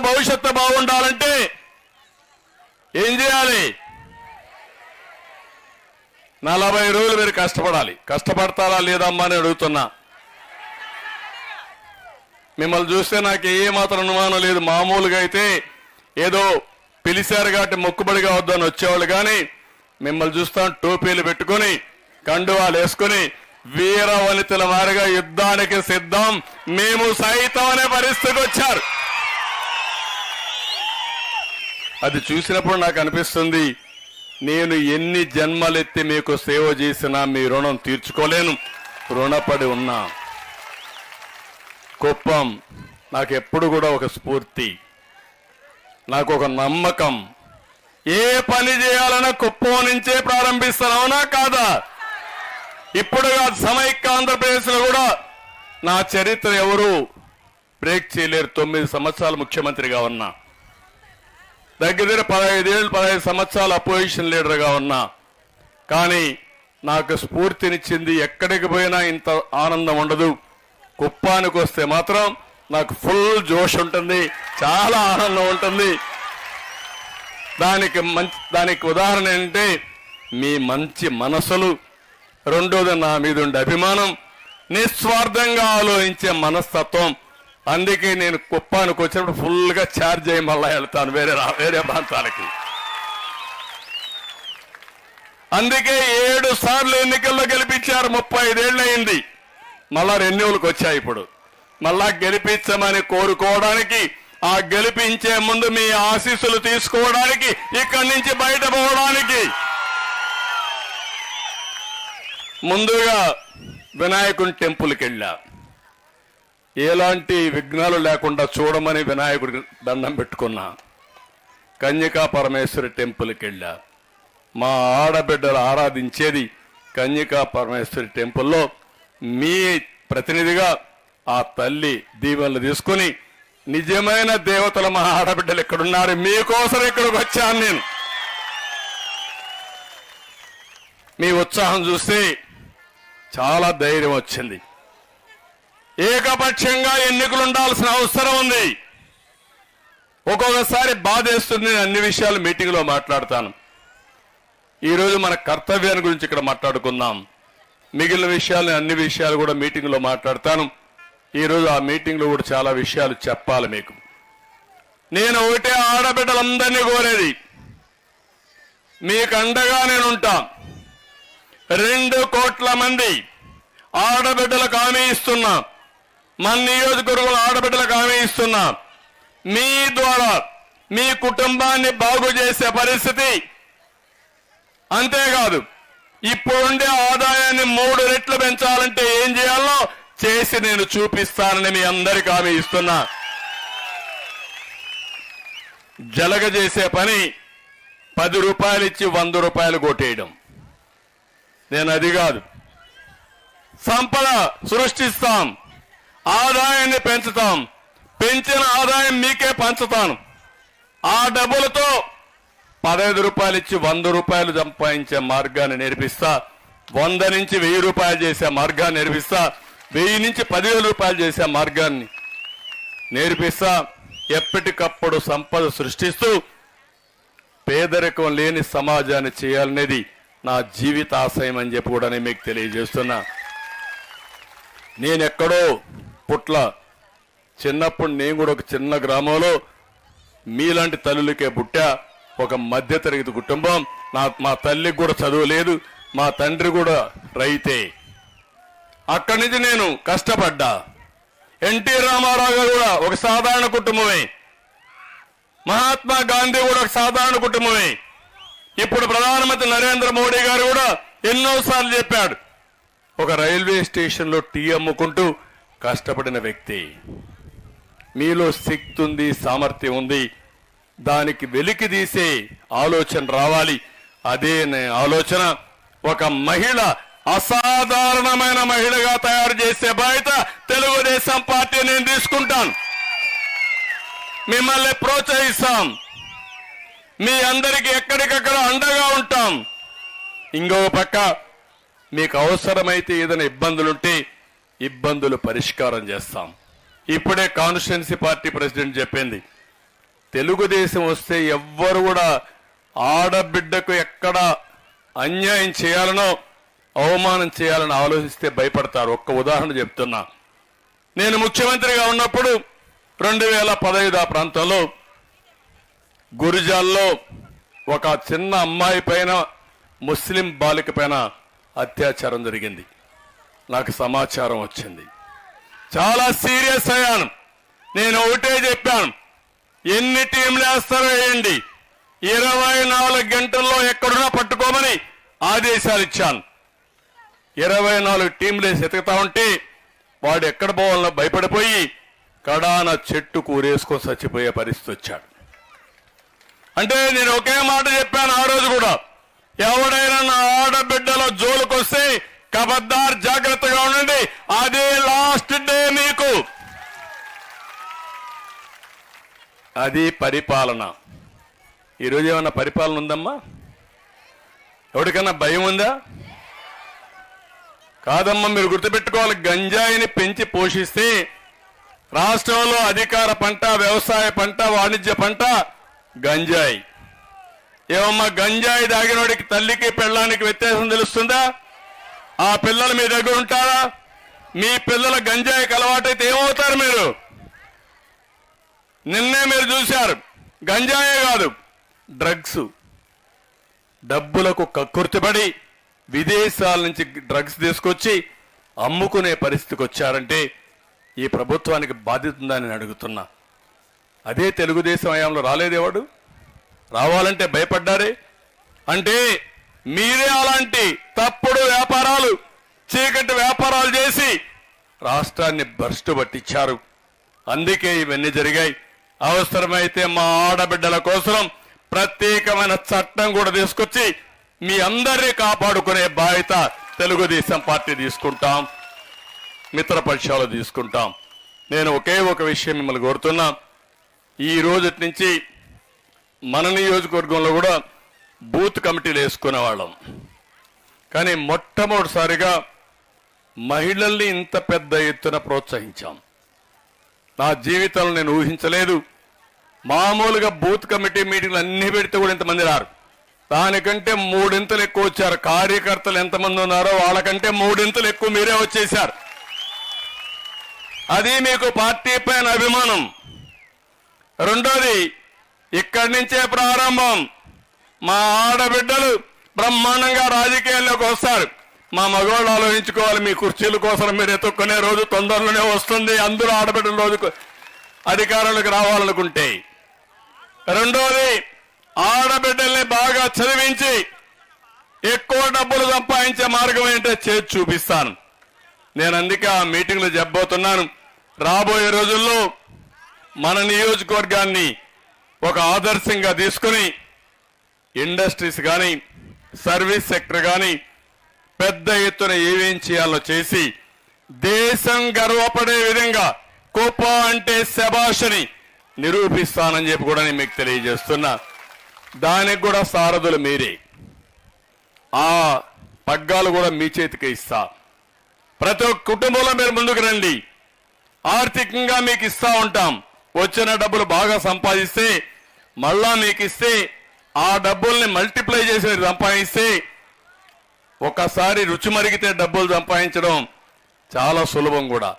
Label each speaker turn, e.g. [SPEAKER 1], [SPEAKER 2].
[SPEAKER 1] భవిష్యత్తు బాగుండాలంటే ఏం చేయాలి? 40 రోజులు మీరు కష్టపడాలి. కష్టపడతారా లేదమ్మా అని అడుగుతున్నా. మిమ్మల్ని చూస్తే నాకు ఏమాత్రం అనుమానం లేదు. మామూలుగా అయితే ఏదో పిలిచారు కాబట్టి మొక్కుబడిగా వద్దని వచ్చేవాళ్ళు, కానీ మిమ్మల్ని చూస్తాం టోపీలు పెట్టుకుని కండువాలు వేసుకుని వీర వనితల వారిగా యుద్ధానికి సిద్ధం మేము సైతం అనే పరిస్థితికి వచ్చారు. అది చూసినప్పుడు నాకు అనిపిస్తుంది, నేను ఎన్ని జన్మలెత్తి మీకు సేవ చేసినా మీ రుణం తీర్చుకోలేను, రుణపడి ఉన్నా. కుప్పం నాకు ఎప్పుడు కూడా ఒక స్ఫూర్తి, నాకు ఒక నమ్మకం. ఏ పని చేయాలన్నా కుప్పం నుంచే ప్రారంభిస్తానవునా కాదా? ఇప్పుడు కాదు, సమైక్య ఆంధ్రప్రదేశ్లో కూడా నా చరిత్ర ఎవరు బ్రేక్ చేయలేరు. 9 సంవత్సరాలు ముఖ్యమంత్రిగా ఉన్నా, దగ్గర 15 సంవత్సరాలు అపోజిషన్ లీడర్గా ఉన్నా. కానీ నాకు స్ఫూర్తినిచ్చింది, ఎక్కడికి పోయినా ఇంత ఆనందం ఉండదు, కుప్పానికి వస్తే మాత్రం నాకు ఫుల్ జోష్ ఉంటుంది, చాలా ఆనందం ఉంటుంది. దానికి ఉదాహరణ ఏంటంటే మీ మంచి మనసులు, రెండోది నా మీద ఉండే అభిమానం, నిస్వార్థంగా ఆలోచించే మనస్తత్వం. అందుకే నేను కుప్పానికి వచ్చినప్పుడు ఫుల్గా ఛార్జ్ అయ్యి మళ్ళా వెళ్తాను వేరే ప్రాంతాలకి. అందుకే 7 సార్లు ఎన్నికల్లో గెలిపించారు. 35 ఏళ్ళు అయింది. మళ్ళా రెన్యూవల్కి వచ్చాయి. ఇప్పుడు మళ్ళా గెలిపించమని కోరుకోవడానికి, ఆ గెలిపించే ముందు మీ ఆశీస్సులు తీసుకోవడానికి, ఇక్కడి నుంచి బయట పోవడానికి ముందుగా వినాయకుని టెంపుల్కి వెళ్ళా. ఎలాంటి విఘ్నాలు లేకుండా చూడమని వినాయకుడి దండం పెట్టుకున్నా. కన్యకా పరమేశ్వరి టెంపుల్కి వెళ్ళా. మా ఆడబిడ్డలు ఆరాధించేది కన్యకా పరమేశ్వరి టెంపుల్లో మీ ప్రతినిధిగా ఆ తల్లి దీవెనలు తీసుకుని, నిజమైన దేవతల మా ఆడబిడ్డలు ఎక్కడున్నారు, మీకోసం ఇక్కడికి వచ్చాను నేను. మీ ఉత్సాహం చూస్తే చాలా ధైర్యం వచ్చింది. ఏకపక్షంగా ఎన్నికలు ఉండాల్సిన అవసరం ఉంది. ఒక్కొక్కసారి బాధేస్తుంది. నేను అన్ని విషయాలు మీటింగ్లో మాట్లాడతాను. ఈరోజు మన కర్తవ్యాన్ని గురించి ఇక్కడ మాట్లాడుకుందాం. మిగిలిన విషయాలు, అన్ని విషయాలు కూడా మీటింగ్లో మాట్లాడతాను. ఈరోజు ఆ మీటింగ్లో కూడా చాలా విషయాలు చెప్పాలి మీకు. నేను ఒకటే ఆడబిడ్డలందరినీ కోరేది, మీకు అండగా నేనుంటా. 2 కోట్ల మంది ఆడబిడ్డలకు హామీ ఇస్తున్నా, మన నియోజకవర్గంలో ఆడబిడ్డలకు హామీ ఇస్తున్నా. మీ ద్వారా మీ కుటుంబాన్ని బాగు చేసే పరిస్థితి, అంతేకాదు ఇప్పుడుండే ఆదాయాన్ని 3 రెట్లు పెంచాలంటే ఏం చేయాలో చేసి నేను చూపిస్తానని మీ అందరికీ హామీ ఇస్తున్నా. జలగ చేసే పని 10 రూపాయలు ఇచ్చి 100 రూపాయలు కొట్టేయడం. నేను అది కాదు, సంపద సృష్టిస్తాం, ఆదాయాన్ని పెంచుతాం, పెంచిన ఆదాయం మీకే పంచుతాను. ఆ డబ్బులతో 15 రూపాయలు ఇచ్చి 100 రూపాయలు సంపాదించే మార్గాన్ని నేర్పిస్తా. 100 నుంచి 1000 రూపాయలు చేసే మార్గాన్ని నేర్పిస్తా. 1000 నుంచి 10,000 రూపాయలు చేసే మార్గాన్ని నేర్పిస్తా. ఎప్పటికప్పుడు సంపద సృష్టిస్తూ పేదరికం లేని సమాజాన్ని చేయాలనేది నా జీవిత ఆశయం అని చెప్పి కూడా నేను మీకు తెలియజేస్తున్నా. నేనెక్కడో పుట్ల, చిన్నప్పుడు నేను కూడా ఒక చిన్న గ్రామంలో మీలాంటి తల్లులకే పుట్టా. ఒక మధ్యతరగతి కుటుంబం. మా తల్లికి కూడా చదువు లేదు, మా తండ్రి కూడా రైతే. అక్కడి నుంచి నేను కష్టపడ్డా. ఎన్టీ రామారావు గారు కూడా ఒక సాధారణ కుటుంబమే, మహాత్మా గాంధీ కూడా ఒక సాధారణ కుటుంబమే. ఇప్పుడు ప్రధానమంత్రి నరేంద్ర మోడీ గారు కూడా ఎన్నోసార్లు చెప్పాడు, ఒక రైల్వే స్టేషన్లో టీ అమ్ముకుంటూ కష్టపడిన వ్యక్తి. మీలో శక్తి ఉంది, సామర్థ్యం ఉంది, దానికి వెలికి తీసే ఆలోచన రావాలి. అదే ఆలోచన ఒక మహిళ, అసాధారణమైన మహిళగా తయారు చేసే బాధ్యత తెలుగుదేశం పార్టీ నేను తీసుకుంటాను. మిమ్మల్ని ప్రోత్సహిస్తాం, మీ అందరికీ ఎక్కడికక్కడ అండగా ఉంటాం. ఇంకో పక్క మీకు అవసరమైతే ఏదైనా ఇబ్బందులుంటే ఇబ్బందులు పరిష్కారం చేస్తాం. ఇప్పుడే కాన్స్టిట్యుయెన్సీ పార్టీ ప్రెసిడెంట్ చెప్పింది, తెలుగుదేశం వస్తే ఎవ్వరు కూడా ఆడబిడ్డకు ఎక్కడ అన్యాయం చేయాలనో అవమానం చేయాలని ఆలోచిస్తే భయపడతారు. ఒక్క ఉదాహరణ చెప్తున్నా. నేను ముఖ్యమంత్రిగా ఉన్నప్పుడు 2015 ఆ ప్రాంతంలో గురిజాల్లో ఒక చిన్న అమ్మాయి పైన, ముస్లిం బాలిక పైన అత్యాచారం జరిగింది. నాకు సమాచారం వచ్చింది. చాలా సీరియస్ అయ్యాను. నేను ఒకటే చెప్పాను, ఎన్ని టీంలు వేస్తారో వేయండి, 24 గంటల్లో ఎక్కడున్నా పట్టుకోమని ఆదేశాలు ఇచ్చాను. 24 టీంలు వేసి ఎతుకుతా ఉంటే వాడు ఎక్కడ పోవాలన్నా భయపడిపోయి కడాన చెట్టు కూరేసుకొని చచ్చిపోయే పరిస్థితి వచ్చాడు. అంటే నేను ఒకే మాట చెప్పాను ఆ రోజు కూడా, ఎవడైనా నా ఆడబిడ్డల జోలుకొస్తే ఖబర్దార్ జాగ్రత్తగా ఉండండి, అదే లాస్ట్ డే మీకు. అది పరిపాలన. ఈరోజు ఏమన్నా పరిపాలన ఉందమ్మా? ఎవరికన్నా భయం ఉందా? కాదమ్మా, మీరు గుర్తుపెట్టుకోవాలి, గంజాయిని పెంచి పోషిస్తే రాష్ట్రంలో అధికార పంట, వ్యవసాయ పంట, వాణిజ్య పంట గంజాయి. ఏమమ్మా, గంజాయి దాగినోడికి తల్లికి పెళ్ళానికి వ్యత్యాసం తెలుస్తుందా? ఆ పిల్లలు మీ దగ్గర ఉంటారా? మీ పిల్లల గంజాయికి అలవాటైతే ఏమవుతారు మీరు? నిన్నే మీరు చూశారు, గంజాయే కాదు డ్రగ్స్. డబ్బులకు కక్కుర్తిపడి విదేశాల నుంచి డ్రగ్స్ తీసుకొచ్చి అమ్ముకునే పరిస్థితికి వచ్చారంటే ఈ ప్రభుత్వానికి బాధ్యత ఉందని నేను అడుగుతున్నా. అదే తెలుగుదేశం హయాంలో రాలేదేవాడు? రావాలంటే భయపడ్డారే. అంటే మీరే అలాంటి తప్పుడు వ్యాపారాలు, చీకటి వ్యాపారాలు చేసి రాష్ట్రాన్ని భ్రష్టు పట్టించారు. అందుకే ఇవన్నీ జరిగాయి. అవసరమైతే మా ఆడబిడ్డల కోసం ప్రత్యేకమైన చట్టం కూడా తీసుకొచ్చి మీ అందరినీ కాపాడుకునే బాధ్యత తెలుగుదేశం పార్టీ తీసుకుంటాం, మిత్రపక్షాలు తీసుకుంటాం. నేను ఒకే ఒక విషయం మిమ్మల్ని కోరుతున్నా. ఈ రోజు నుంచి మన నియోజకవర్గంలో కూడా బూత్ కమిటీలు వేసుకునేవాళ్ళం. కానీ మొట్టమొదటిసారిగా మహిళల్ని ఇంత పెద్ద ఎత్తున ప్రోత్సహించాం. నా జీవితంలో నేను ఊహించలేదు. మామూలుగా బూత్ కమిటీ మీటింగ్లు అన్ని పెడితే కూడా ఇంతమంది రారు. దానికంటే 3 ఎక్కువ వచ్చారు. కార్యకర్తలు ఎంతమంది ఉన్నారో వాళ్ళకంటే 3 ఎక్కువ మీరే వచ్చేశారు. అది మీకు పార్టీ పైన అభిమానం. రెండోది, ఇక్కడి నుంచే ప్రారంభం. మా ఆడబిడ్డలు బ్రహ్మాండంగా రాజకీయాల్లోకి వస్తారు. మా మగవాళ్ళు ఆలోచించుకోవాలి, మీ కుర్చీల కోసం మీరు ఎత్తుక్కునే రోజు తొందరలోనే వస్తుంది. అందరూ ఆడబిడ్డల రోజు అధికారంలోకి రావాలనుకుంటే. రెండోది, ఆడబిడ్డల్ని బాగా చదివించి ఎక్కువ డబ్బులు సంపాదించే మార్గం ఏంటో చేసి చూపిస్తాను. నేను అందుకే ఆ మీటింగ్లో చెప్పబోతున్నాను. రాబోయే రోజుల్లో మన నియోజకవర్గాన్ని ఒక ఆదర్శంగా తీసుకుని ఇండస్ట్రీస్ కానీ, సర్వీస్ సెక్టర్ కానీ పెద్ద ఎత్తున ఏమేం చేయాలో చేసి దేశం గర్వపడే విధంగా కుప్ప అంటే శభాషని నిరూపిస్తానని చెప్పి కూడా నేను మీకు తెలియజేస్తున్నా. దానికి కూడా సారథులు మీరే. ఆ పగ్గాలు కూడా మీ చేతికి ఇస్తా. ప్రతి ఒక్క కుటుంబంలో మీరు ముందుకు రండి. ఆర్థికంగా మీకు ఇస్తా ఉంటాం. వచ్చిన డబ్బులు బాగా సంపాదిస్తే మళ్ళా మీకు ఇస్తే ఆ డబ్బుల్ని మల్టిప్లై చేసి సంపాదిస్తే ఒకసారి రుచి మరిగితే డబ్బులు సంపాదించడం చాలా సులభం కూడా.